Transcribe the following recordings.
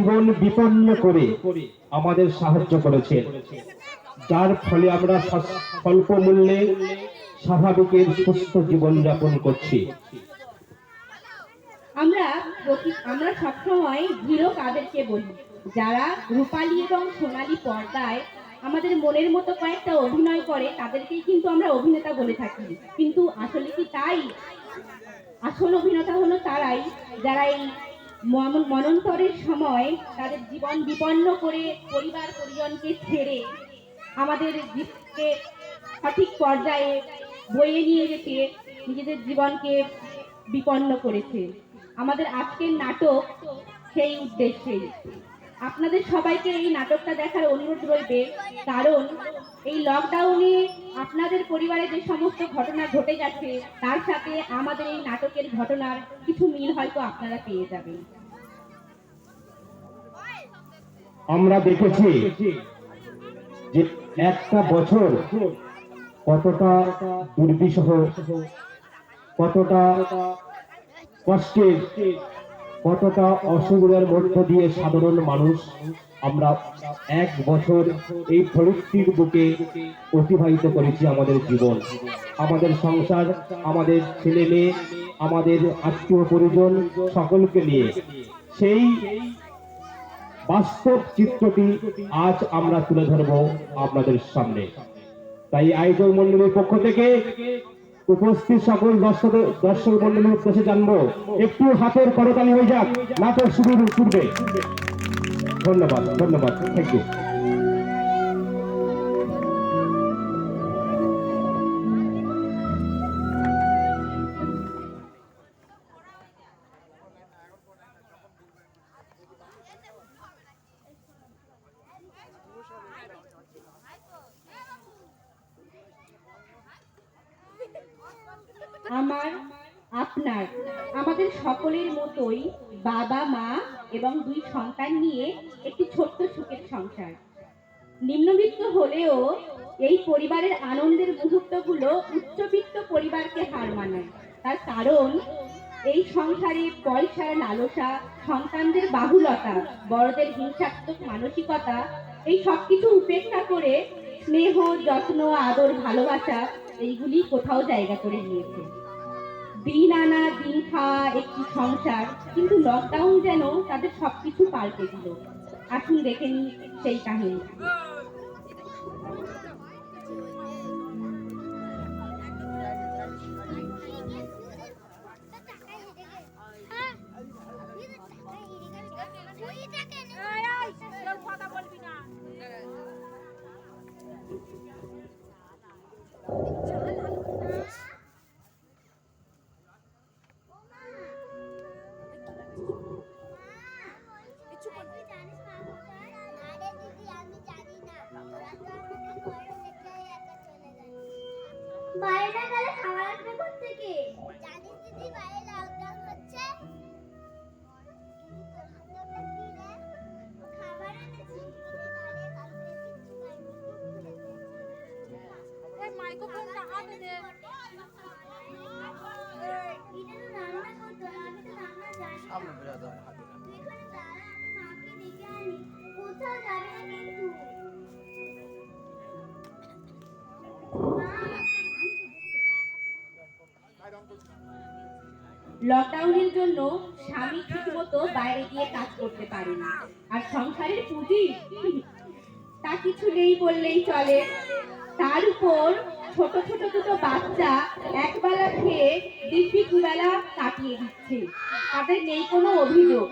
জীবন বিপন্ন করে আমাদের সাহায্য করেছেন, যার ফলে আমরা স্বল্প মূল্যে স্বাভাবিকের সুস্থ জীবন যাপন করছি। আমরা সবসময় হিরো কাদেরকে বলি, যারা রূপালী এবং সোনালী পর্দায় আমাদের মনের মতো কয়েকটা অভিনয় করে, তাদেরকেই কিন্তু আমরা অভিনেতা বলে থাকি। কিন্তু আসলে কি তাই? আসল অভিনেতা হলো তারাই, যারা এই মনন্তরের সময় তাদের জীবন বিপন্ন করে পরিবার পরিজনকে ছেড়ে আমাদের জীবনকে সঠিক পর্যায়ে বয়ে নিয়ে যেতে নিজেদের জীবনকে বিপন্ন করেছে। আমাদের আজকের নাটক সেই উদ্দেশ্যেই। আপনাদের সবাইকে এই নাটকটা দেখার অনুরোধ রইবে, কারণ এই লকডাউনে আপনাদের পরিবারে যে সমস্ত ঘটনা ঘটে গেছে তার সাথে আমাদের এই নাটকের ঘটনার কিছু মিল হয়তো আপনারা পেয়ে যাবেন। আমরা দেখেছি যে একটা বছর কতটা দুর্বিষহ, কতটা কষ্টের, কতটা অসুবিধার মধ্য দিয়ে সাধারণ মানুষ আমরা এক বছর এই ফরিদটির বুকে অতিবাহিত করেছি। আমাদের জীবন, আমাদের সংসার, আমাদের ছেলে মেয়ে, আমাদের আত্মীয় পরিজন সকলকে নিয়ে সেই বাস্তব চিত্রটি আজ আমরা তুলে ধরব আপনাদের সামনে। তাই আয়োজক মন্ডলীর পক্ষ থেকে উপস্থিত সকল দর্শক মন্ডলীর উদ্দেশ্যে জানবো, একটু হাতের করতালি হয়ে যাক নাটক শুরুর পূর্বে। ধন্যবাদ, ধন্যবাদ, থ্যাংক ইউ। আমার, আপনার, আমাদের সকলের মতোই বাবা মা এবং 2 সন্তান নিয়ে একটি ছোট্ট সুখের সংসার। নিম্নবিত্ত হলেও এই পরিবারের আনন্দের মুহূর্তগুলো উচ্চবিত্ত পরিবারকে হার মানায়। তার কারণ এই সংসারে পয়সার লালসা, সন্তানদের বাহুলতা, বড়দের হিংসাত্মক মানসিকতা, এই সবকিছু উপেক্ষা করে স্নেহ, যত্ন, আদর, ভালোবাসা এইগুলি কোথাও জায়গা করে নিয়েছে। দিন আনা দিন খাওয়া একটি সংসার, কিন্তু লকডাউন যেন তাদের সবকিছু পাল্টে দিল। আসুন দেখে নিই সেই কাহিনী। বাইরে গেলে খাবার আসবে কোত্থেকে? জানিস দিদি বাইরে লকডাউন হচ্ছে। খাবার এনেছি। এই মাইক্রোফোনটা হাতে দে। এটা তো রান্না করতে হবে, আমি তো রান্না জানি না। সামনে বেরো দাও হাতে। তুই এখানে দাঁড়া, আমি মাকে ডেকে আনি। কোথাও যাবে না কিন্তু। লকডাউনের জন্য স্বামী ঠিকমতো বাইরে গিয়ে কাজ করতে পারেনি, আর সংসারের পুঁজি তা কিছু নেই বললেই চলে। তার উপর ছোট ছোট দুটো বাচ্চা একবেলা খেয়ে দিব্যি দুবেলা কাটিয়ে দিচ্ছে। তাদের নেই কোনো অভিযোগ।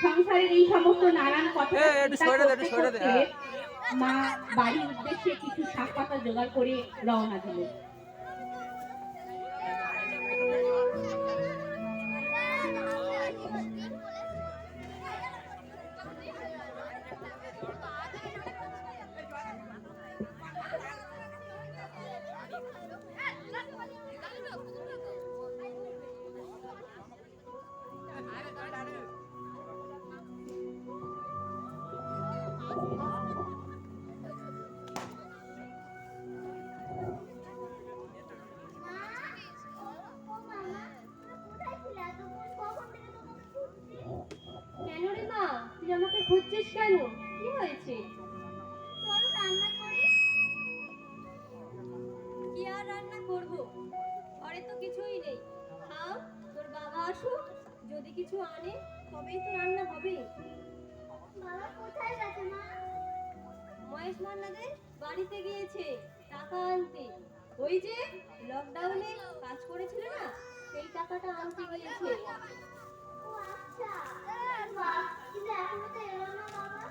সংসারের এই সমস্ত নানান কথা করতে করতে মা বাড়ির উদ্দেশ্যে কিছু শাক পাতা জোগাড় করে রওনা দিল। খুঁজছিস কেন? কি হয়েছে? চলো রান্না করি। কি আর রান্না করব? ঘরে তো কিছুই নেই। থাম, তোর বাবা আসুক, যদি কিছু আনে তবেই তো রান্না হবে। বাবা কোথায় গেছে মা? মহেশ মান্নাদের বাড়িতে গিয়েছে টাকা আনতে। ওই যে লকডাউনে কাজ করেছিল না, সেই টাকাটা আনতে গিয়েছে। ও আচ্ছা। বাহ, কিন্তু এখনো তো এলো না বাবা।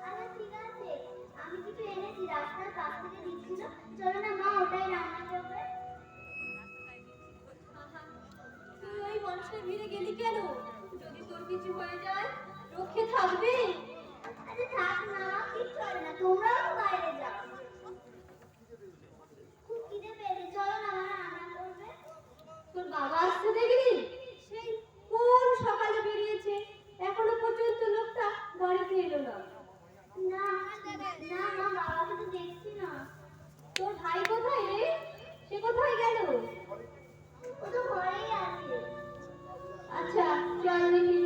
আচ্ছা ঠিক আছে, আমি কিছু এনেছি, রাস্তার পাশ থেকে দিচ্ছিল। চলো না মা, ওটাই রান্না করবে। আহা, তুই ওই মানুষের ভিড়ে গেলি কেন? যদি তোর কিছু হয়ে যায় রক্ষে থাকবে? আরে থাক না, কিচ্ছু হবে না, তোমরাও তো বাইরে যাও। খুব খিদে পেয়েছে, চলো না মা, রান্না করবে। তোর বাবা আসতে দেখলি? সেই কোন সকালে বেরিয়েছে, এখনো পর্যন্ত লোকটা বাড়িতে এলো না। না না মা, বাবাকে তো দেখছি না। তোর ভাই কোথায় রে? সে কোথায় গেল? ও তো ঘরেই আছে। আচ্ছা চল দেখি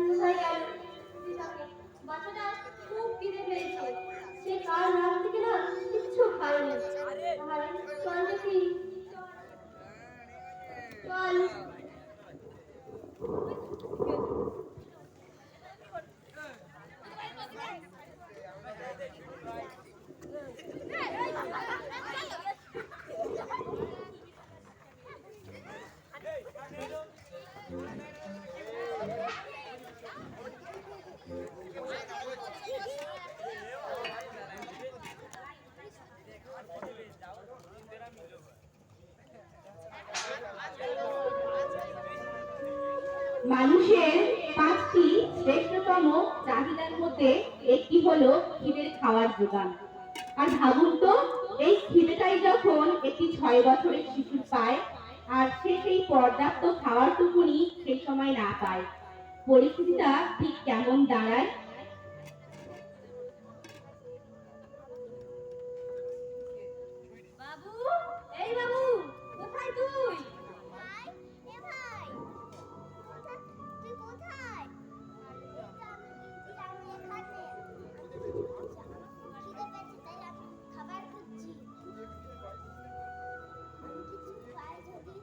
কোথায় গেল। তুই থাকে, বাচ্চাটা খুব খিদে পেয়েছে, সে কাল রাত থেকে না কিচ্ছু খায়নি। আরে চল দেখি, চল। মানুষের 5টি শ্রেষ্ঠতম চাহিদার মধ্যে একটি হলো খিদের খাওয়ার যোগান। আর ভাবুন তো, এই খিদেটাই যখন একটি 6 বছরের শিশুর পায়, আর সে সেই পর্যাপ্ত খাওয়ার টুকুনি সেই সময় না পায়, পরিস্থিতিটা ঠিক কেমন দাঁড়ায়? বাবু, এই বাবু, কোথায় তুই? ভাই, এ ভাই, কোথায় তুই? কোথায়? এই তো আমি এখানে। খিদে পেয়েছে তাই আমি খাবার খুঁজছি। আমি কিছু পাই যদি।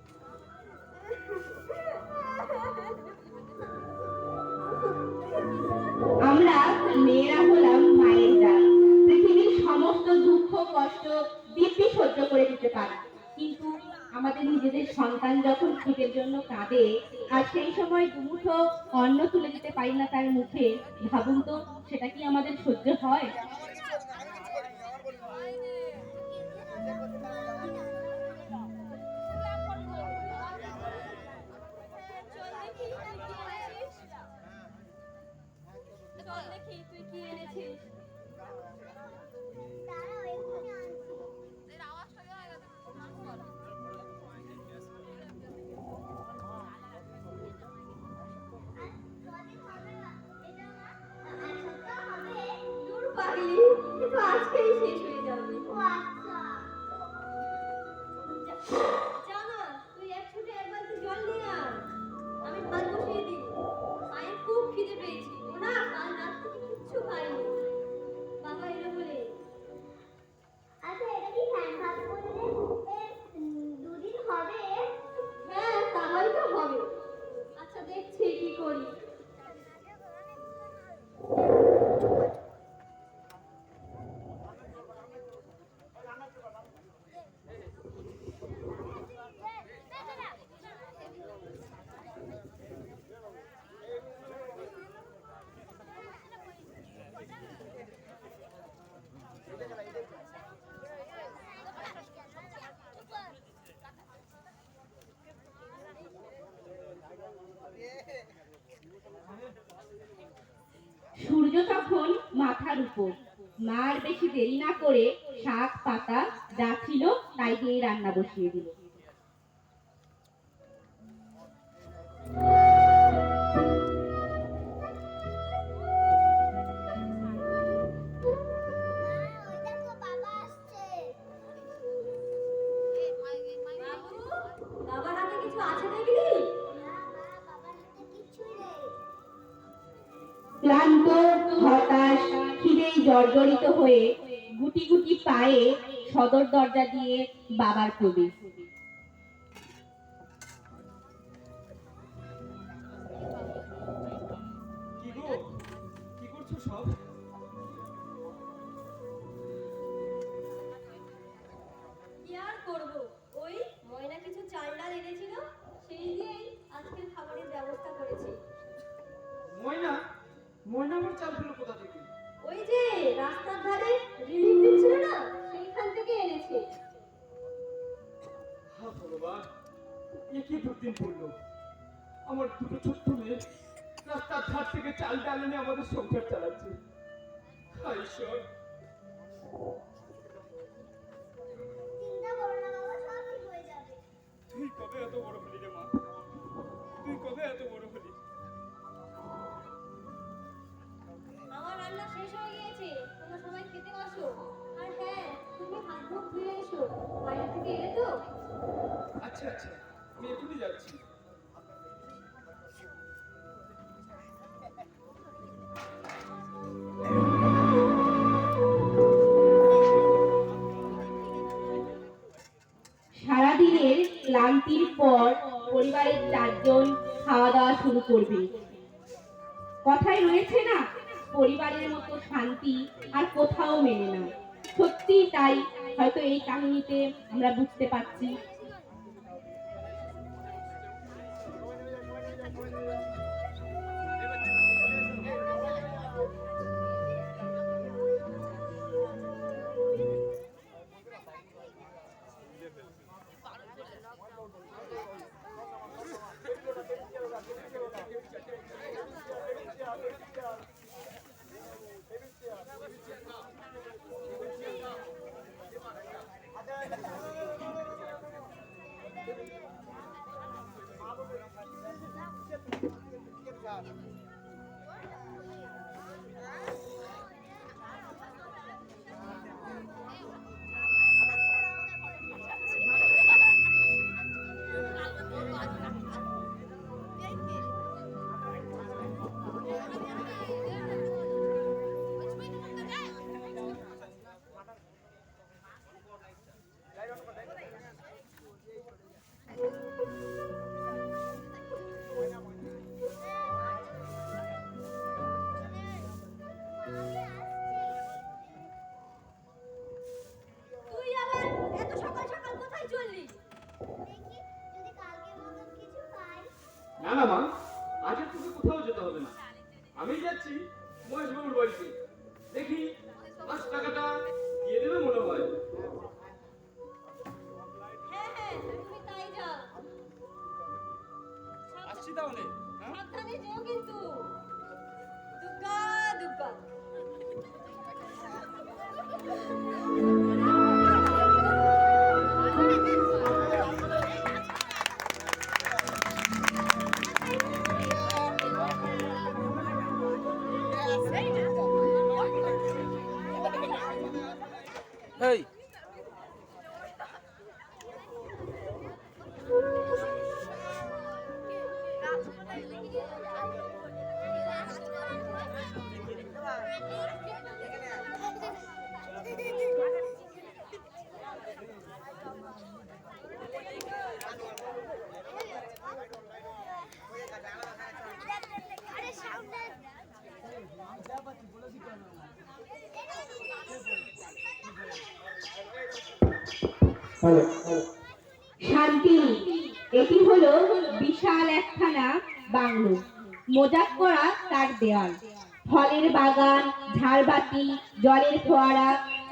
আমরা মেয়েরা হলাম মায়ের জাত। পৃথিবীর সমস্ত দুঃখ কষ্ট দিব্যি সহ্য করে দিতে পারি, কিন্তু আমাদের নিজেদের সন্তান যখন খিদের জন্য কাঁদে, আর সেই সময় দুমুঠো অন্ন তুলে দিতে পারি না তার মুখে, ভাবুন তো সেটা কি আমাদের সহ্য হয়? চল দেখি তুই কি এনেছিস। দাঁড়াও, এক্ষুনি আনছি। আর কদিন হবে না এটা মা? এক সপ্তাহ হবে? দূর পাগলি, কিন্তু আজকেই শেষ হয়ে যাবে। ও আচ্ছা। জানা, তুই এক ছুটে এক বালতি জল নিয়ে আয়, আমি ভাত বসিয়ে দিই। মায়ের খুব খিদে পেয়েছে, ও না কাল রাত থেকে কিচ্ছু খায়নি। বাবা এলো বলে। আচ্ছা, এটা কি ফ্যান কাজ করলে দুদিন হবে? হ্যাঁ তাহলে তো হবে। আচ্ছা দেখছি কি করি। সূর্য তখন মাথার উপর, মা আর বেশি দেরি না করে শাক পাতা যা ছিল তাই দিয়ে রান্না বসিয়ে দিল। ওই দেখো বাবা আসছে। বাবু, বাবার হাতে কিছু আছে দেখলি? না মা, বাবার হাতে ক্লান্ত, হতাশ, খিদেই জর্জরিত হয়ে গুটি গুটি পায়ে সদর দরজা দিয়ে বাবার প্রবেশ। কি গো, কি করছো সব? কি আর করবো, ওই ময়না কিছু চাল ডাল এনেছিল, সেই দিয়েই আজকের খাবারের ব্যবস্থা করেছি। ময়না, ময়না আমার চাল পেলো কোথা থেকে? ওই যে রাস্তার ধারে রিলিফ দিচ্ছিল না, সেইখান থেকে এনেছে। হা ভগবান, এ কি দুর্দিন পড়লো। আমার দুটো ছোট্ট মেয়ে রাস্তার ধার থেকে চাল ডাল এনে আমাদের সংসার চালাচ্ছে। হায় ঈশ্বর, চিন্তা করো না বাবা, সব ঠিক হয়ে যাবে। তুই কবে এত বড় হলি রে মা? তুই কবে এত বড় হলি? আমার রান্না শেষ হয়ে গিয়েছে, তোমরা সবাই খেতে বসো। আর হ্যাঁ, তুমি হাত মুখ ধুয়ে এসো, বাইরে থেকে এলে তো। আচ্ছা আচ্ছা, আমি এখনই যাচ্ছি। সারাদিনের ক্লান্তির পর পরিবারের 4 জন খাওয়া দাওয়া শুরু করবে। কথায় রয়েছে না, পরিবারের মতো শান্তি আর কোথাও মেলে না। সত্যি তাই, হয়তো এই কাহিনীতে আমরা বুঝতে পারছি। তুই আবার এত সকাল সকাল কোথায় চললি? দেখি যদি কালকের মতন কিছু পাই। না না মা, আজ আর তোকে কোথাও যেতে হবে না। আমি যাচ্ছি মহেশ বাবুর বাড়িতে। দেখি আজ টাকাটা দিয়ে দেবে মনে হয়। হ্যাঁ হ্যাঁ, তুমি তাই যাও। আসছি তাহলে। হ্যাঁ, সাবধানে যেও কিন্তু। দুগ্গা দুগ্গা। এই আরে সাউন্ড শান্তি, এটি হলো বিশাল একখানা বাংলো, মোজাক করা তার দেওয়াল, ফলের বাগান, ঝাড়বাতি, জলের ফোয়ারা,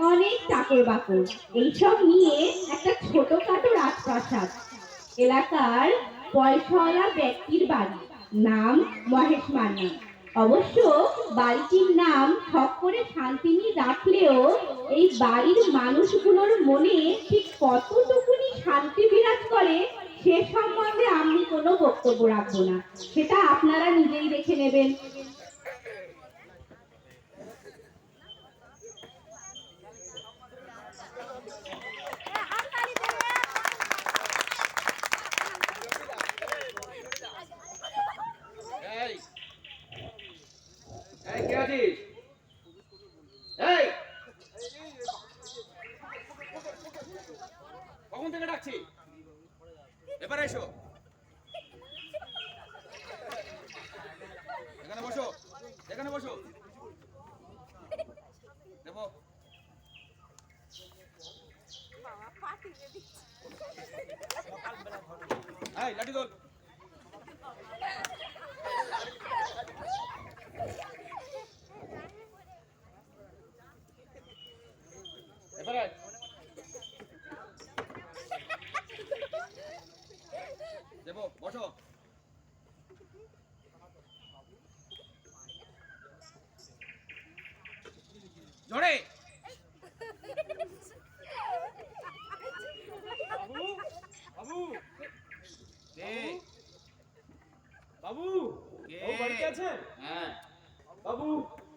অনেক চাকর বাকর, এইসব নিয়ে একটা ছোটখাটো রাজপ্রাসাদ। এলাকার পয়সাওয়ালা ব্যক্তির বাড়ি, নাম মহেশ মান্না। অবশ্য বাড়িটির নাম শখ করে শান্তিনী রাখলেও এই বাড়ির মানুষগুলোর মনে ঠিক কতটুকুনি শান্তি বিরাজ করে সে সম্বন্ধে আমি কোনো বক্তব্য রাখবো না, সেটা আপনারা নিজেই দেখে নেবেন। আছিস? এই কখন থেকে ডাকছি? এবারে এসো, এখানে বসো, এখানে বসো। দেবো এই লাঠি দোল। এবারে দেবো, বসো। জোরে। বাবু বাবু কে? বাবু কে? বাবু বাড়িতে আছেন? হ্যাঁ। বাবু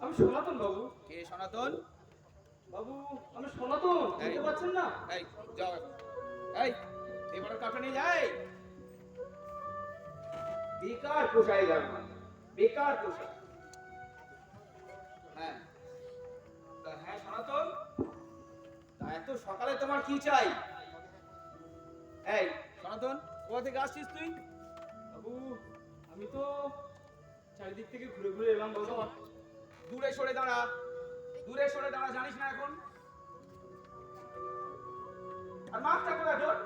আমি সনাতন বাবু। কে সনাতন? বাবু আমি সনাতন, বুঝতে পারছেন না? এই যাও এখন। এই এবার কাটা নিয়ে যাই। বেকার পোষাই যাবে না, বেকার পোষাই। হ্যাঁ তা হ্যাঁ সনাতন, তা এত সকালে তোমার কি চাই? এই সনাতন, কোথা থেকে আসছিস তুই? বাবু আমি তো চারিদিক থেকে ঘুরে ঘুরে এলাম বাবু। দূরে সরে দাঁড়া, দূরে সরে দাঁড়া, জানিস না এখন? আর মাস্কটা কোথায় তোর?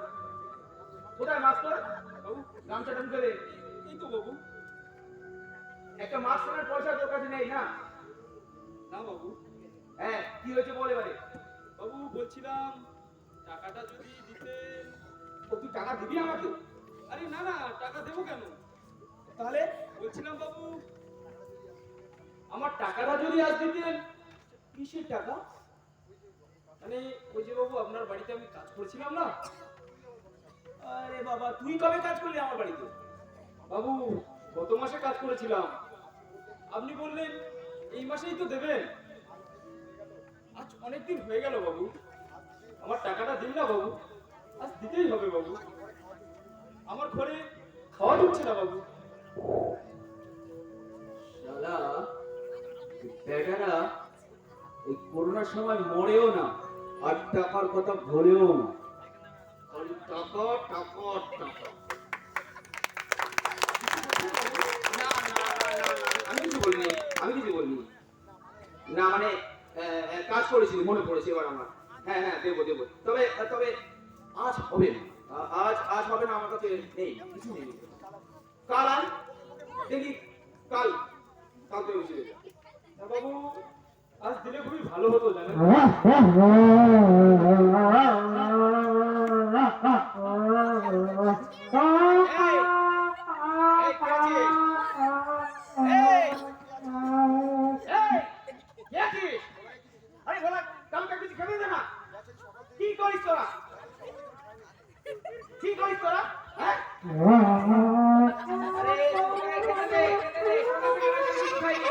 কোথায় মাস্ক তোর? বাবু গামছাটা ঢুকে দে। এই তো বাবু। একটা মাস্ক কেনার পয়সা তোর কাছে নেই না? না বাবু। হ্যাঁ কি হয়েছে বল এবারে। বাবু বলছিলাম টাকাটা যদি দিতেন। ও তুই টাকা দিবি আমাকে? আরে না না, টাকা দেবো কেন? তাহলে বলছিলাম বাবু আমার টাকাটা যদি আজ দিতেন। কিসের টাকা? মানে ওই যে বাবু আপনার বাড়িতে আমি কাজ করছিলাম না আরে বাবা, তুই কবে কাজ করলি আমার বাড়িতে? বাবু, গত মাসে কাজ করেছিলাম। আপনি বললেন এই মাসেই তো দেবেন। আজ অনেকদিন হয়ে গেল বাবু, আমার টাকাটা দিন না বাবু, আজ দিতেই হবে বাবু। আমার ঘরে খাওয়া ঢুকছে না বাবু। শালা বেটারা এই করোনার সময় মরেও না, আর টাকার কথা ভুলেও না, খালি টাকা টাকা টাকা। না না না না, আমি কিছু বলিনি, আমি কিছু বলিনি। না মানে কাজ করেছি, মনে পড়েছে এবার আমার। হ্যাঁ হ্যাঁ দেবো দেবো, তবে তবে আজ হবে না। আজ হবে না, আমার কাছে নেই, কিছু নেই। কাল আয় দেখি, কাল কালকে বেশি দেবে। না বাবু, আজ দিলে খুবই ভালো হতো জানেন। এই কে আছিস? এই কে আছিস? আরে বলা কালকে কিছু খেতে দে না। কি করিস তোরা? কি করিস তোরা? হ্যাঁ? আরে খেতে দে, খেতে দে, কিছু খাইনি।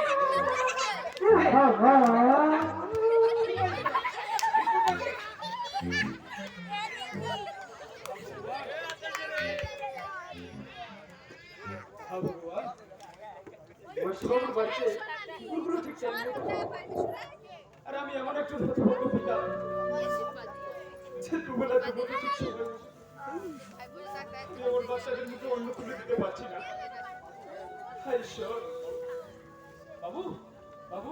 মাসিবাবুর বাড়িতে কুকুরগুলো ঠিক চাইছে। আর আমি এমন একটা হতভাগ্য পিতা যে দুবেলা দুপুরে ঠিক সময় আমি আমার বাচ্চাদের মুখে অন্ন তুলে দিতে পারছি না। হায় ঈশ্বর। বাবু বাবু,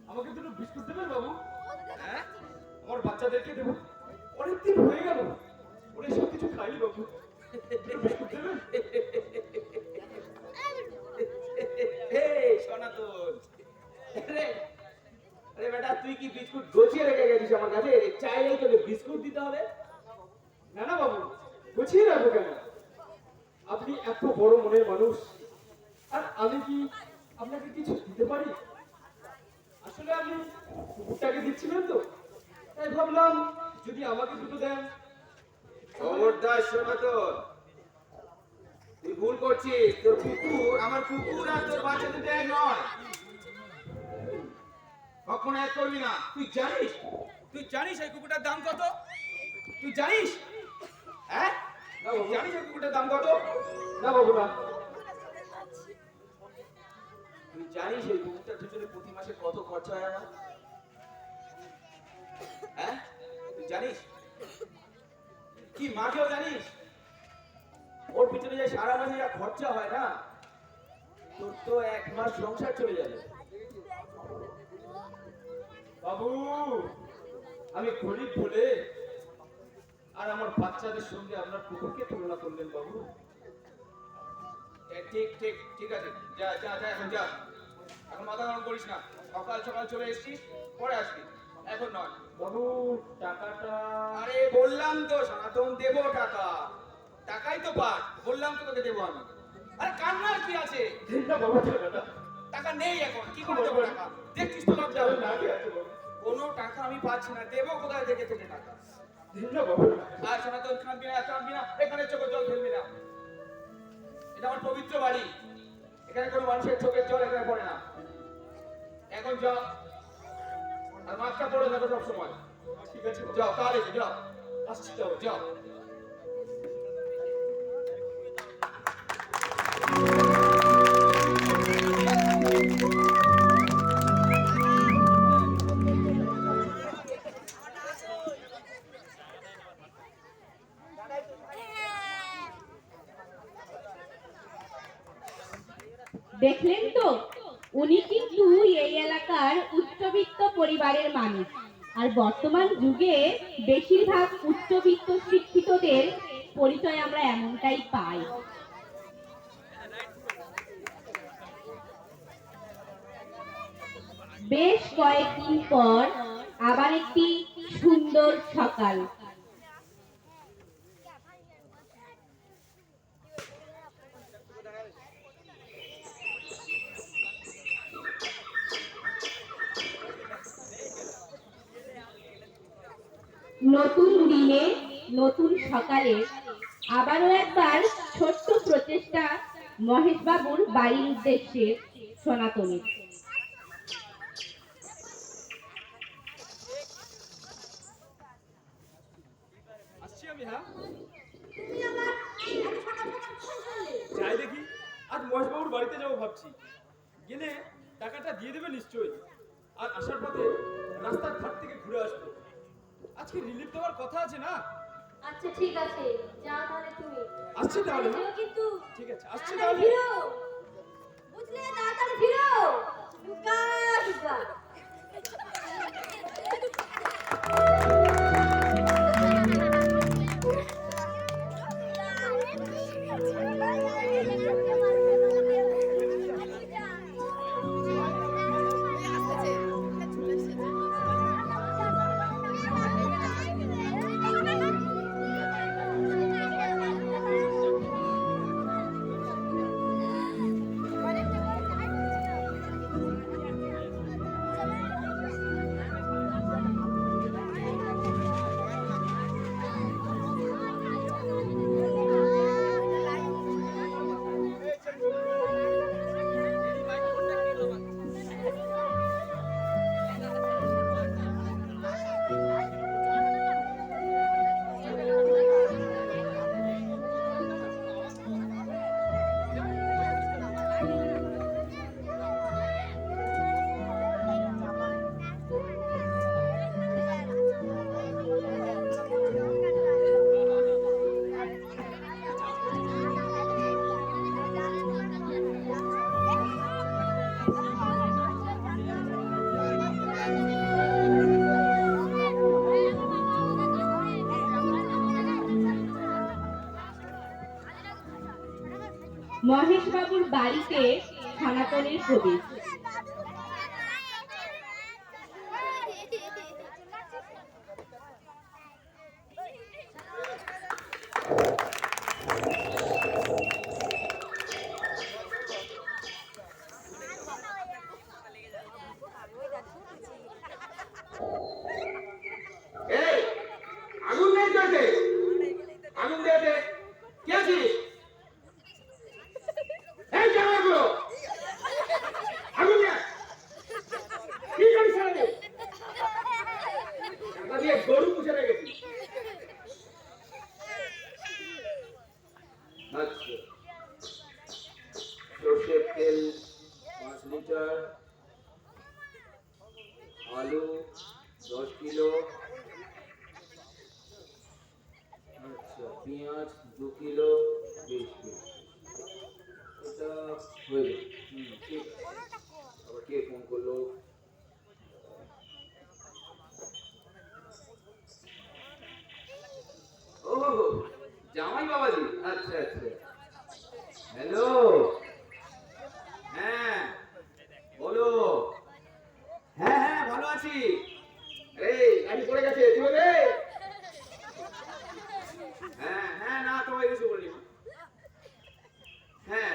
আমাকে দুটো বিস্কুট দেবেন বাবু? হ্যাঁ? আমার বাচ্চাদেরকে দেবো, অনেকদিন হয়ে গেল ওরা সব কিছু খাইনি বাবু। দুটো বিস্কুট দেবেন? এই সনাতন, আরে আরে বেটা, তুই কি বিস্কুট গছিয়ে রেখে গেছিস আমার কাছে? চাইলেই তোকে বিস্কুট দিতে হবে? না না বাবু, গুছিয়ে রাখবো কেন? আপনি এত বড় মনের মানুষ, আর আমি কি আপনাকে কিছু দিতে পারি? আসলে আপনি কুকুরটাকে দিচ্ছিলেন তো, তাই ভাবলাম যদি আমাকে দুটো দেন। খবরদার সনাতন, তুই ভুল করছিস। তোর কুকুর আমার কুকুর, আর তোর বাচ্চা দুটো এক নয়। কখনো এক করবি না। তুই জানিস, তুই জানিস এই কুকুরটার দাম কত? তুই জানিস? হ্যাঁ না বাবু, জানিস এই কুকুরটার দাম কত? না বাবু না। তুই জানিস এই পুকুরটার পিছনে প্রতি মাসে কত খরচা হয় আমার? হ্যাঁ, তুই জানিস? কি মাকেও জানিস? ওর পিছনে যে সারা মাসে যা খরচা হয় না, তোর তো 1 মাস সংসার চলে যাবে। বাবু, আমি গরিব বলে আর আমার বাচ্চাদের সঙ্গে আপনার পুকুরকে তুলনা করলেন বাবু। ঠিক ঠিক ঠিক আছে, যা যা যা, এখন যা, এখন মাথা গরম করিস না। সকাল সকাল চলে এসেছিস, পরে আসবি, এখন নয়। বাবু, টাকাটা আরে বললাম তো সনাতন, দেবো টাকা। টাকাই তো পাঠ, বললাম তো তোকে দেবো আমি। আরে কান্নার কি আছে? দিন না বাবু টাকাটা। টাকা নেই এখন, কি করে দেবো টাকা? দেখছিস তো লজ্জা যাবে হচ্ছে। না কি আছে বাবু? কোনো টাকা আমি পাচ্ছি না, দেবো কোথায় থেকে তোকে টাকা? দিন না বাবু। আর সনাতন, কাঁদবি না কাঁদবি না, এখানে চোখে জল ফেলবি না। এটা আমার পবিত্র বাড়ি, এখানে কোনো মানুষের চোখের জল এখানে পড়ে না। এখন যাও, আর মাছটা পড়ে থাকো সবসময়। ঠিক আছে বাবু। যাও, তাহলে যাও, আসছি যাও। যাও। দেখলেন তো, উনি কিন্তু এই এলাকার উচ্চবিত্ত পরিবারের মানুষ। আর বর্তমান যুগে বেশিরভাগ উচ্চবিত্ত শিক্ষিতদের পরিচয় আমরা এমনটাই পাই। বেশ কয়েকদিন পর আবার একটি সুন্দর সকাল। নতুন দিনে নতুন সকালে আবারও একবার ছোট্ট প্রচেষ্টা মহেশবাবুর বাড়ির উদ্দেশ্যে সনাতনী। আসছি আমি, হ্যাঁ। তুমি আবার এত সকাল সকাল ফোন করলে? যাই দেখি, আজ মহেশবাবুর বাড়িতে যাবো ভাবছি। গেলে টাকাটা দিয়ে দেবে নিশ্চয়ই। আর আসার পথে রাস্তার ধার থেকে ঘুরে আসবো। আজকে রিলিফ দেওয়ার কথা আছে না? আচ্ছা ঠিক আছে, যাও তাহলে তুমি। আসছি তাহলে, হ্যাঁ? যেও কিন্তু ঠিক আছে, আসছি তাড়াতাড়ি তাহলে। ফিরো। বুঝলে, তাড়াতাড়ি ফিরো। দুগা দুগা। মহেশবাবুর বাড়িতে সনাতনের প্রবেশ। এই, আগুন নেই চলছে, আগুন দিয়েছে, কে আছিস? এই জামাগুলো, আগুন নিয়ে আয়। কি করিস সারাদিন? টাকা দিয়ে গরু পুষে রেখেছি। আচ্ছা, সর্ষের তেল 5 লিটার। লিটার, আলু 10 কিলো, আচ্ছা পেঁয়াজ 2 কিলো, বেশ বেশ এটা হয়ে যাবে। ঠিক আছে। আবার কে ফোন করলো? ও জামাই বাবাজি, আচ্ছা আচ্ছা, হ্যালো, হ্যাঁ বলো, হ্যাঁ হ্যাঁ ভালো আছি। এই গাড়ি পড়ে গেছে তুই রে। হ্যাঁ হ্যাঁ না তোমায় কিছু বলিনি মা। হ্যাঁ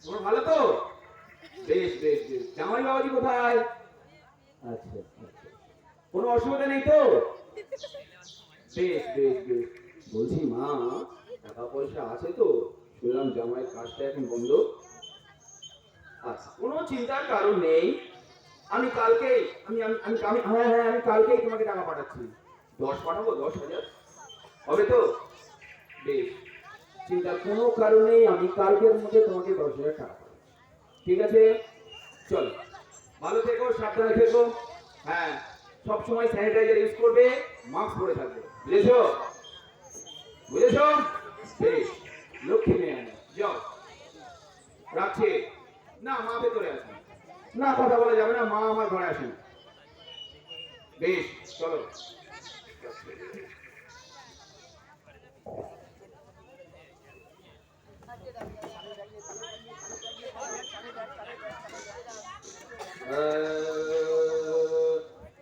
তোমার ভালো তো? বেশ বেশ বেশ, জামাই বাবাজি কোথায়? আচ্ছা আচ্ছা, কোনো অসুবিধা নেই তো? বেশ বেশ বেশ, বলছি মা টাকা পয়সা আছে তো? শুনলাম জামাইয়ের কাজটা এখন বন্ধ। আচ্ছা কোনো চিন্তার কারণ নেই, আমি কালকেই আমি আমি আমি আমি হ্যাঁ হ্যাঁ আমি কালকেই তোমাকে টাকা পাঠাচ্ছি। 10 পাঠাবো, 10,000 হবে তো? বেশ, চিন্তার কোনো কারণ নেই, আমি কালকের মধ্যে তোমাকে 10,000 টাকা পাঠাচ্ছি। ঠিক আছে, চলো ভালো থেকো, সাবধানে থেকো। হ্যাঁ সব সময় স্যানিটাইজার ইউজ করবে, মাস্ক পরে থাকবে, বুঝেছো? বুঝেছো? বেশ, লক্ষ্মী মেয়ে আমি, যাও রাখছি। না মা ভেতরে আছে, না কথা বলা যাবে না, মা আমার ঘরে আসেন। বেশ চলো।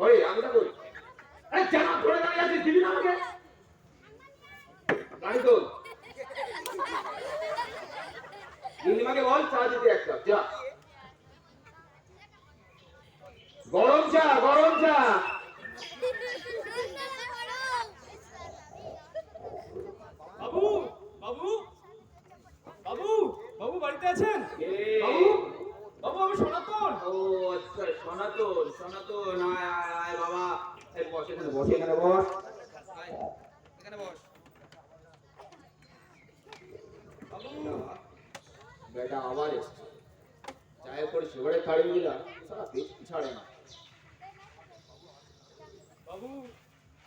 ওই আমি তো কই, আরে জামা ধরে দাঁড়িয়ে আছিস, দিবি না আমাকে? গাড়ি তো নীলিমাকে বল চা দিতে এক কাপ, যা। গরম চা, গরম চা। বাবু বাবু বাবু বাবু বাড়িতে আছেন? কে? বাবু বাবু আমি সনাতন। ও আচ্ছা, সনাতন, সনাতন, আয় আয় আয় বাবা, এই বস এখানে, বস এখানে, বস আয়, এখানে বস। বাবু বেটা আবার এসছে, চায়ের পরে সিগারেট খাড়ি দিলাম, সারা পেট ছাড়ে না। বাবু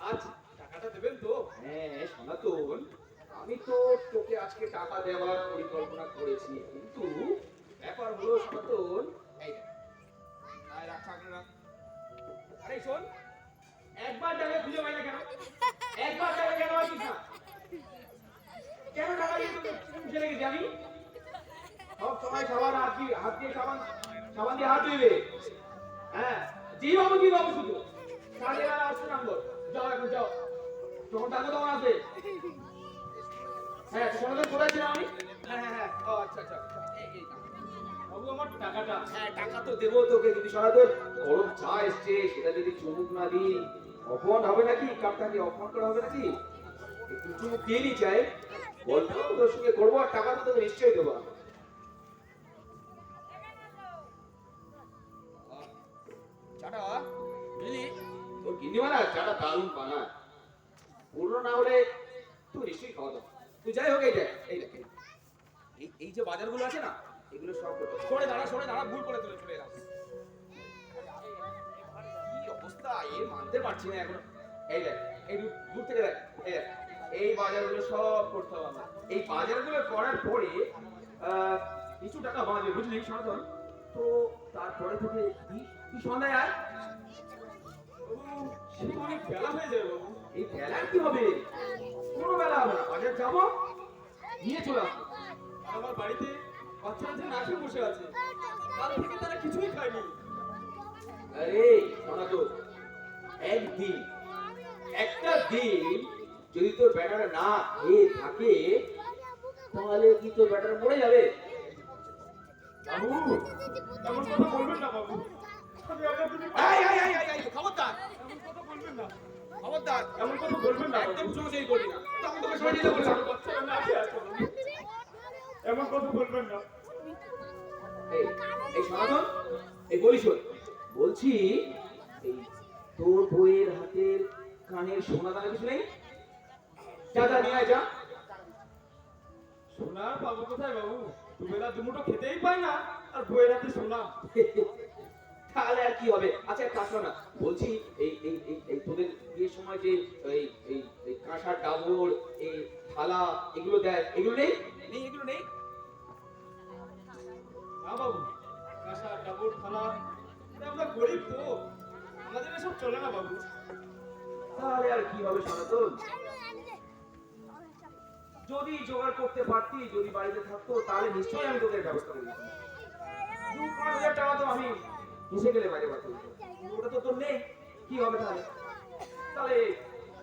আজ টাকাটা দেবেন তো? হ্যাঁ সনাতন, আমি তো তোকে আজকে টাকা দেওয়ার পরিকল্পনা করেছি, কিন্তু ব্যাপার হলো সনাতন, এই দেখ, আয় রাখ, থাক রাখ। আরে শোন, একবার টাকা খুঁজে পাই না কেন? একবার টাকা কেন আসিস না? কেন টাকা দিয়ে তোকে খুঁজে রেখেছি আমি? সব সময় সাবান হাত দিয়ে সাবান দিয়ে হাত ধুইবে। হ্যাঁ জি বাবু শুধু কাজে আর আসছে নাম্বার, যাও এখন যাও, তখন টাকা তখন আসবে। হ্যাঁ সনাতন কোথায় ছিলাম আমি? হ্যাঁ হ্যাঁ হ্যাঁ, ও আচ্ছা আচ্ছা, এই বাবু আমার টাকাটা। হ্যাঁ টাকা তো দেবো তোকে, যদি সনাতন গরম চা এসছে সেটা যদি চুমুক না দিই অপমান হবে নাকি? কাপটাকে অপমান করা হবে নাকি? একটু চুমুক দিয়ে নি চাই, গল্প তোর সঙ্গে করবো, আর টাকা তো তোকে নিশ্চয়ই দেবো। চাটা বুঝলি, তোর গিন্নিমালা চাটা দারুণ বানায়, পুরো না হলে তুই নিশ্চয়ই খাওয়া দাও। তুই যাই হোক, এই দেখ এই দেখ, এই যে বাজারগুলো আছে না, এগুলো সব সরে দাঁড়া, ভুল করে তুলে চলে এলাম। কি অবস্থা, এ মানতে পারছি না এখন। এই দেখ, এই দূর থেকে দেখ, এই দেখ, এই বাজারগুলো সব করতে হবে আমার। এই বাজারগুলো করার পরে কিছু টাকা বাঁচবে, বুঝলি সনাতন? তো তারপরে থেকে তুই সন্ধ্যায় আয়। বাবু সে তো অনেক বেলা হয়ে যাবে বাবু। এই বেলা কি হবে? কোনো বেলা হবে না, বাজার যাবো, নিয়ে চলে আসবো। আমার বাড়িতে বাচ্চারা যে না খেয়ে বসে আছে, কাল থেকে তারা কিছুই খায়নি। আরে সনাতন, একদিন, একটা দিন যদি তোর ব্যাটারা না খেয়ে থাকে, তাহলে কি তোর ব্যাটারা মরে যাবে? বাবু এমন কথা বলবেন না বাবু, আমি আপনার প্রতি খবরদার, এমন কথা বলবেন না, খবরদার, এমন কথা বলবেন না, একদম চুমুচারি করবি না, তখন তোকে সরিয়ে দিতে বললাম। বাচ্চারা না খেয়ে আছে বাবু। এমন কথা বলবেন না। এই সনাতন, এই বলি শোন, বলছি এই তোর বইয়ের হাতের কানের সোনা দানা কিছু নেই? যা যা নিয়ে আয়, যা। সোনার বাবু কোথায় বাবু? দুবেলা দুমুঠো খেতেই পায় না, আর বইয়ের হাতে সোনা। তাহলে আর কি হবে? আচ্ছা একটা আসো না, বলছি এই এই এই এই তোদের বিয়ের সময় যে এই এই এই কাঁসার ডাবর, এই থালা এগুলো দেয়, এগুলো নেই? নেই, এগুলো নেই? না বাবু, কাঁসা ডাবর থালা, আমরা গরিব তো, আমাদের এসব চলে না বাবু। তাহলে আর কি হবে সনাতন? যদি জোগাড় করতে পারতি, যদি বাড়িতে থাকতো, তাহলে নিশ্চয়ই আমি তোদের ব্যবস্থা করে দিতাম। 2-5 হাজার টাকা তো আমি হেসে গেলে বাইরে পাঠাবো। ওটা তো তোর নেই, কি হবে তাহলে? তাহলে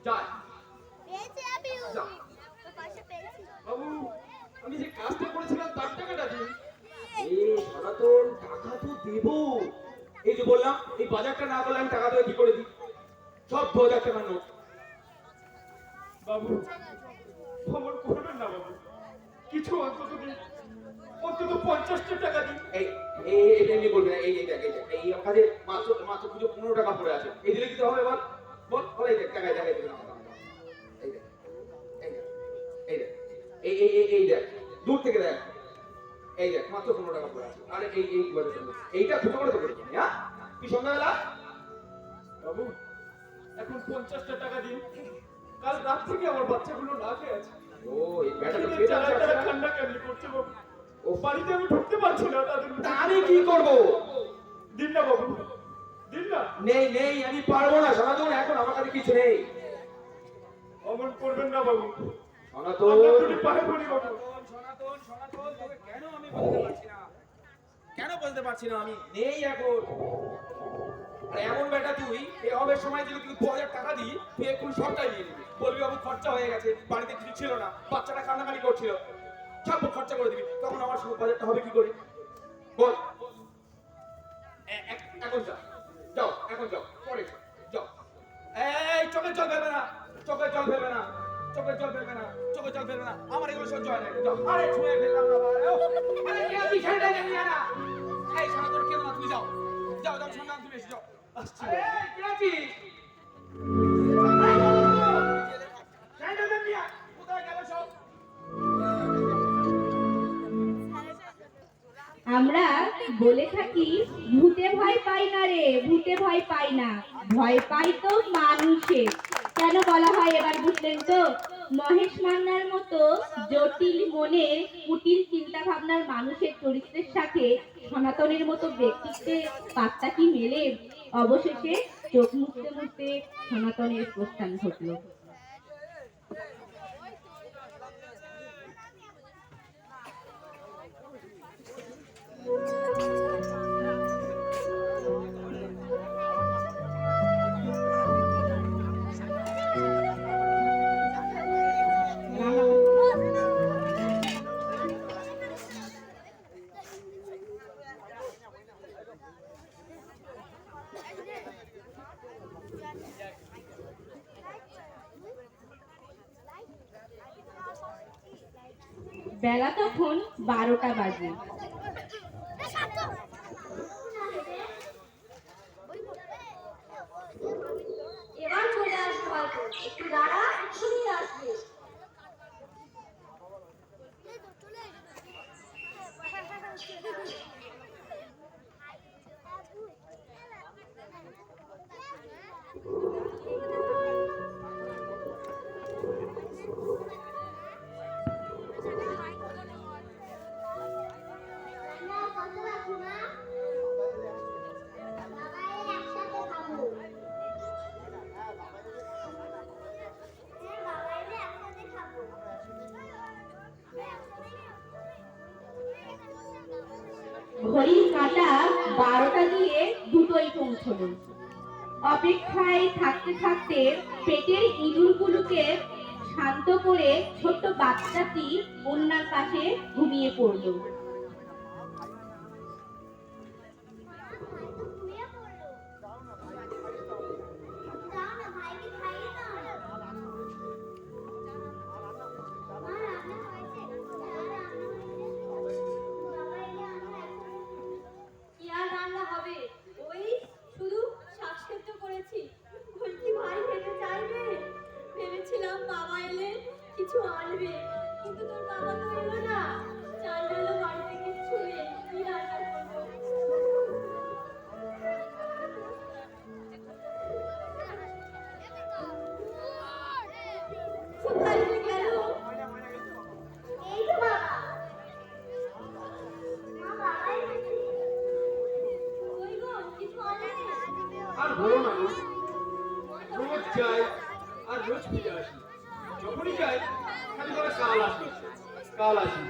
যাই যাও। বাবু, আমি যে কাজটা করেছিলাম তার টাকাটা দিন। সনাতন, টাকা তো দেবো। এই যে বললাম, এই বাজারটা না করলে আমি টাকা দেবো কি করে দিই? সব 2000 টাকার নোট। বাবু, খবর করবেন না বাবু, কিছু অন্তত দিন, অন্তত 50টা টাকা দিন। এই এই এটা নিয়ে বলবি না, এই এই দেখ, এই দেখ, এই কাজে মাত্র মাত্র কিছু 15 টাকা পড়ে আছে, এই দিলে দিতে হবে? বল বল বল, এই দেখ টাকায় টাকায় দেবে না। এই দেখ, এই দেখ, এই দেখ, এই এই এই এই দেখ, দূর থেকে দেখ, এই দেখ মাত্র 15 টাকা পড়ে আছে। আরে এই এই এইটা দুটো করে দেবো তুমি, হ্যাঁ? তুই সন্ধ্যাবেলা বাবু, এখন 50টা টাকা দিন, কাল রাত থেকে আমার বাচ্চাগুলো না খেয়ে আছে। ও এই ব্যাটা তো খিদে খেতে জ্বালায় তারা চাচ্ছে না। কান্না কান্নি করছে বাবু। ও বাড়িতে আমি ঢুকতে পারছি না তাদের তা আমি কি করব? দিন না বাবু, দিন না। নেই নেই, আমি পারবো না সনাতন, এখন আমার কাছে কিছু নেই। অমন করবেন না বাবু, সনাতন, আপনার দুটি পায়ে পড়ি বাবু। সনাতন, সনাতন, তোকে কেন আমি বলতে পারছি না? কেন বলতে পারছি না? আমি নেই এখন। আর এমন বেটা তুই, এই হবের সময় যদি তুই 2000 টাকা দিই, তুই এখন সবটাই নিয়ে নিবি। বলবি বাবু খরচা হয়ে গেছে, বাড়িতে কিছু ছিল না, বাচ্চাটা কান্নাকানি করছিল, সব খরচা করে দিবি। তখন আমার সব বাজারটা হবে কি করে? বল। এখন যাও, যাও, এখন যাও, পরে এসো, যাও। এই চোখের জল ফেলবে না, চোখের জল ফেলবে না, চোখের জল ফেলবে না, চোখের জল ফেলবে না, আমার এগুলো সহ্য হয় না। যাও। আরে ছুঁয়ে ফেললাম না বাবা। আরে কি আছি ছেড়ে দে না। এই সনাতন কেন না, তুমি যাও, যাও যাও, সন্ধান তুমি এসে যাও। আসছি আরে কি আছি? ছেড়ে দে মিয়া, কোথায় গেল সব? আমরা বলে থাকি ভূতে ভয় পাই না রে, ভূতে ভয় পাই না, ভয় পাই তো মানুষে। কেন বলা হয় এবার বুঝলেন তো? মহেশ মান্নার মতো জটিল মনের কুটিল চিন্তা ভাবনার মানুষের চরিত্রের সাথে সনাতনের মতো ব্যক্তিত্বের পাত্তা কি মেলে? অবশেষে চোখ মুছতে মুছতে সনাতনের প্রস্থান ঘটলো। বেলা তখন 12টা বাজে। এবার চলে আসবে হয়তো, একটু দাঁড়া, এক্ষুনি আসবে। আমরা কত রাখবো না? বাবা এর একসাথে খাবো। হ্যাঁ, বাবা এর একসাথে খাবো। ঘড়ির কাঁটা 12টা দিয়ে দুটোই পৌঁছলো। অপেক্ষায় থাকতে থাকতে পেটের ইঁদুরগুলোকে শান্ত করে ছোট্ট বাচ্চাটি অন্যার পাশে ঘুমিয়ে পড়লো। ঘুমিয়ে পড়লো। দাও না, ভাইকে খাইয়ে দাও না। মা, রান্না হয়েছে? হ্যাঁ, রান্না হয়েছে। বাবা এলে আমরা একসাথে কি আর রান্না হবে? ওই শুধু শাক সেদ্ধ করেছি। বলছি ভাই খেতে চাইবে? ভেবেছিলাম বাবা এলে কিছু আনবে, কিন্তু তোর বাবা তো এলো না। চাল ডালও বাড়িতে কিচ্ছু নেই, কি রান্না করবো? বলো না গো। রোজ যাই আর রোজ ফিরে আসি। যখনই যাই খালি বলে কাল আসি, কাল আসি।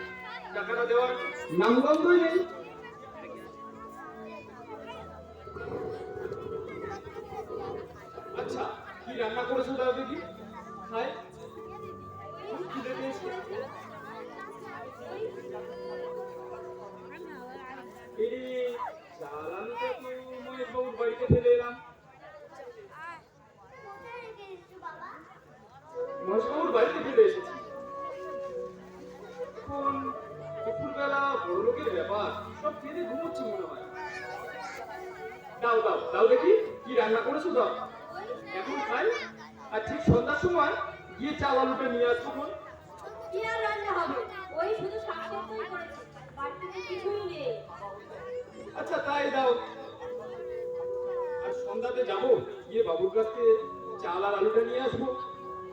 টাকাটা দেওয়ার নামগন্ধই নেই। আচ্ছা, কি রান্না করেছো দাও দেখি, খাই। খুব খিদে পেয়েছে। এই চাল আলুটা তো মহেশবাবুর বাড়িতে ফেলে এলাম। কোথায় রেখে এসছো বাবা? মহেশবাবুর বাড়িতে ফেলে এসেছি। এখন দুপুরবেলা বড় লোকের ব্যাপার, সব খেয়ে দিয়ে ঘুমোচ্ছে মনে হয়। দাও দাও দাও দেখি, কি রান্না করেছো দাও, এখন খাই। আর ঠিক সন্ধ্যার সময় গিয়ে চাল আলুটা নিয়ে আসবো। বোন। কি আর রান্না হবে? ওই শুধু শাকসবজি করেছে, বাড়িতে কিছুই নেই। আচ্ছা তাই দাও। আর সন্ধ্যাতে যাবো, গিয়ে বাবুর কাছ থেকে চাল আর আলুটা নিয়ে আসবো।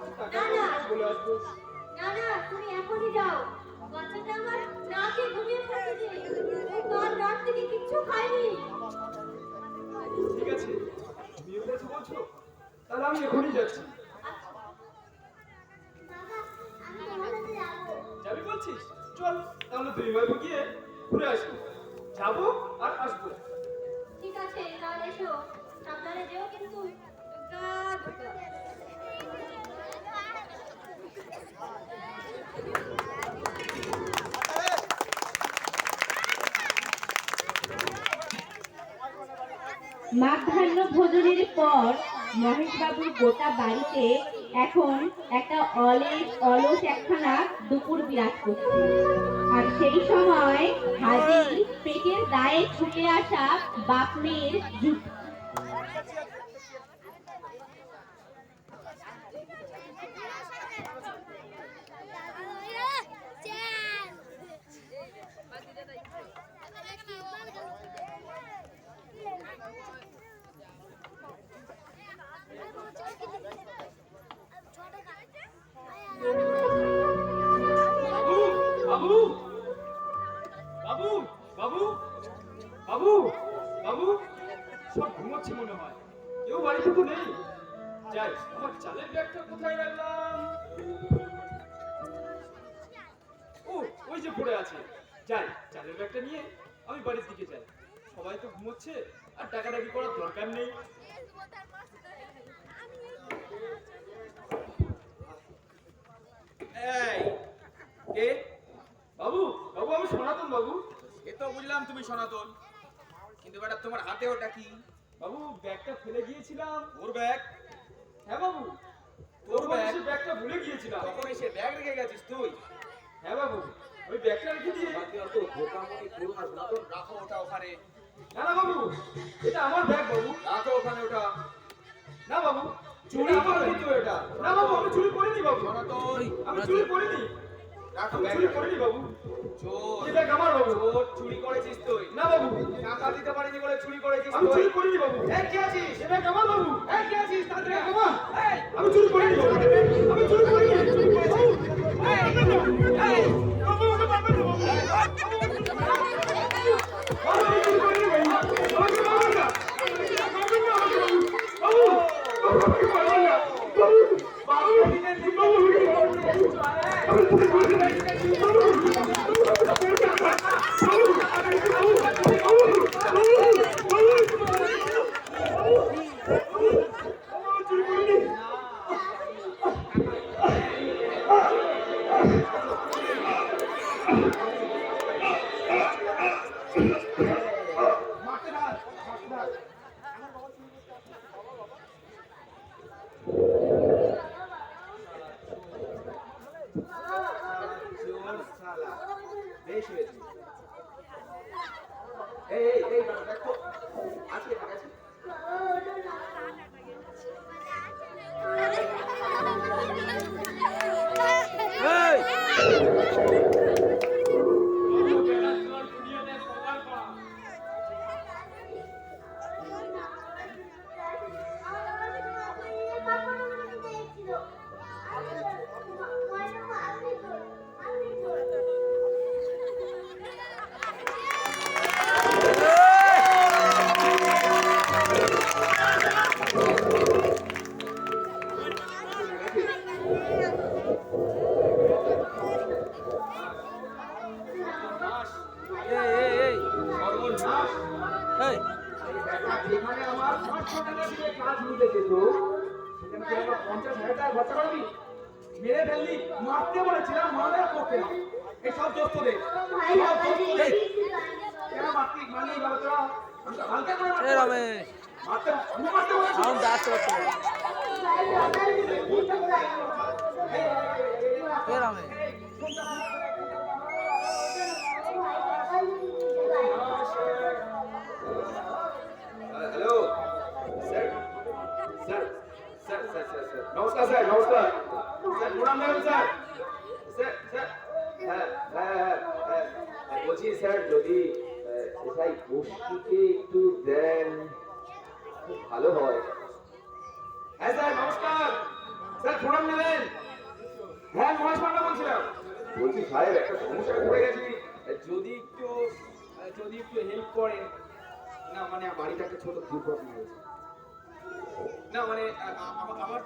আর টাকা না, না। বলে আসবো। না না, তুমি এখনই যাও। বাচ্চাটা আমার না খেয়ে ঘুমিয়ে পড়েছে যে। ও কাল রাত থেকে কিচ্ছু খায়নি। ঠিক আছে, বিয়ে করেছো বলছো, তাহলে আমি এখনই যাচ্ছি। বাবা, আমি তোমার সাথে যাবো। যাবি বলছিস? চল তাহলে দুই ভাই গিয়ে ঘুরে আসবো। যাবো আর আসবো। ঠিক আছে, তাহলে এসো। সাবধানে যেও কিন্তু। দুর্গা দুর্গা। মাধ্যাহ্ন ভোজনের পর মহেশবাবুর গোটা বাড়িতে এখন একটা অলস একখানা দুপুর বিরাজ করছে। আর সেই সময় হাজির পেটের দায়ে ছুটে আসা বাপ মেয়ের যুদ্ধ। বাবু বাবু বাবু বাবু বাবু বাবু, সব ঘুমোচ্ছে মনে হয়, কেউ বাড়িতে তো নেই। যাই, আমার চালের ব্যাগটা কোথায় রাখলাম? ও, ওই যে পড়ে আছে। যাই, চালের ব্যাগটা নিয়ে আমি বাড়ির দিকে যাই। সবাই তো ঘুমোচ্ছে, আর ডাকাডাকি করার দরকার নেই। এই কে? বাবু বাবু, আমি সনাতন বাবু। এ তো বুঝলাম তুমি সনাতন, কিন্তু বেটা তোমার হাতে ওটা কি? বাবু, ব্যাগটা ফেলে গিয়েছিলাম। ওর ব্যাগ? হ্যাঁ বাবু, তোর ব্যাগ? এসে ব্যাগটা ভুলে গিয়েছিলাম। তখন এসে ব্যাগ রেখে গেছিস তুই? হ্যাঁ বাবু, ওই ব্যাগটা রেখে দিয়ে। বাকি অত বোকামনি করো না, সনাতন। রাখো ওটা ওখানে। না না বাবু, এটা আমার ব্যাগ বাবু। রাখো ওখানে ওটা। না বাবু, চুরি এটা আমার করবি ব্যাগ। তুই এটা? না বাবু, আমি চুরি করিনি বাবু। সনাতন, আমি চুরি করিনি। রাখো আমি ব্যাগ। চুরি করিনি বাবু। চোর। এই ব্যাগ আমার বাবু। চোর, চুরি করেছিস তুই? না বাবু, টাকা দিতে পারিনি বলে চুরি করেছিস আমি তুই? চুরি করিনি বাবু। এই কে আছিস? এই ব্যাগ আমার বাবু। এই কে আছিস? তাড়াতাড়ি আয়। বাবা, এই, আমি চুরি করিনি বাবু। আমি চুরি করিনি। এই, এই, বাবু, আমাকে মারবেন না বাবু। বাবু, আমি চুরি করিনি বাবু। আমাকে মারবেন না। মারবেন না আমাকে বাবু। বাবু, বাবু, আমাকে মারবেন না। বাবু, বাবু, বাবু, আমাকে মারবেন না বাবু। আমি চুরি করিনি। বাবু, চোর শালা। বেশ হয়েছে। এই, এই, এই, দেখো। আছে, আছে। দাস এই ব্যাটা যেখানে আমার 500 টাকা দিয়ে কাজ নিতে যেত সেখানে কি আমার 50,000 টাকা খরচা করবি? মেরে ফেললি, মারতে বলেছিলাম, মারার পক্ষে না। এই সব দোষ তোদের। ভাই সব আমার দোষ দিকে তোদের। কিছু কেন মারতি? মারলি ভালো তোরা? আমি তো হালকা করে মারতে এ বলেছি। রমেশ আমি মারতে বলেছি। এখন দাস করতে ভাই আমার দিকে কিছু ভাই এ Ramesh hello sir sir sir sir sir sir নমস্কার স্যার, নমস্কার স্যার, প্রণাম নেবেন স্যার। স্যার স্যার হ্যাঁ হ্যাঁ হ্যাঁ হ্যাঁ বলছি স্যার, যদি এসআই গোষ্ঠীকে একটু দেন খুব ভালো হয়। হ্যাঁ স্যার নমস্কার স্যার, প্রণাম নেবেন। হ্যাঁ মহেশ পান্ডা বলছিলাম। বলছি সাহেব, একটা সমস্যায় পড়ে গেছি, যদি একটু হেল্প করেন। না মানে বাড়িতে একটা ছোট দুর্ঘটনা হয়েছে। না মানে আমার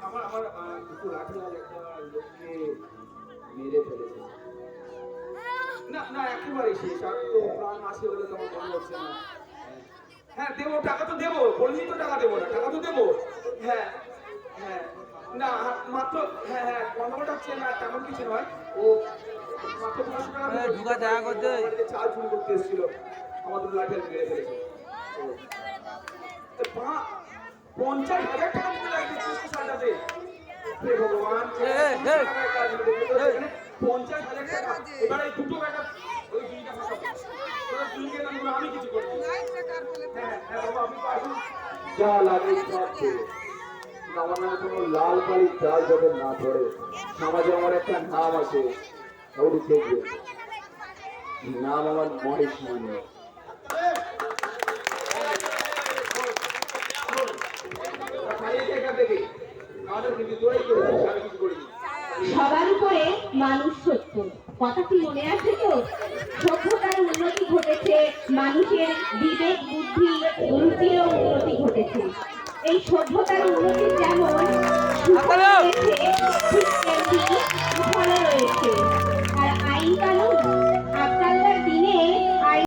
দুটো লাঠিয়াল একটা লোককে মেরে ফেলেছে। না না একেবারে শেষ, আর তো প্রাণ আছে বলে তো আমার মনে হচ্ছে না। হ্যাঁ দেবো, টাকা তো দেবো, বললি তো টাকা দেবো না, টাকা তো দেবো। হ্যাঁ হ্যাঁ না মাত্র হ্যাঁ হ্যাঁ গন্ডগোলটা হচ্ছে না, তেমন কিছু নয়। ও মাত্র 500 টাকা ঢুকা দেখা করতে। বাড়িতে চাল চুরি করতে এসেছিল, আমাদের লাঠিয়াল মেরে ফেলেছে। 50,000 টাকা দিতে লাগবে কৃষ্ণ সাজাতে। হে ভগবান, 50,000 টাকা। এবার এই দুটো ব্যাটা ওই দুইটা ভাষা ওরা দুইকে নাম করে আমি কিছু করব। হ্যাঁ হ্যাঁ বাবা, আপনি তো আসুন। যা লাগে সব দেবো। আমার নামে কোনো লাল কালির চাল যাতে না পড়ে। সমাজে আমার একটা নাম আছে, ওটি দেখবে। নাম আমার মহেশ মানে। সবার উপরে মানুষ সত্য, কথাটি মনে আছে তো? সভ্যতার উন্নতি ঘটেছে, মানুষের বিবেক বুদ্ধি রুচিরও উন্নতি ঘটেছে। এই সভ্যতার উন্নতি যেমন সুফল পেয়েছে, ঠিক তেমনি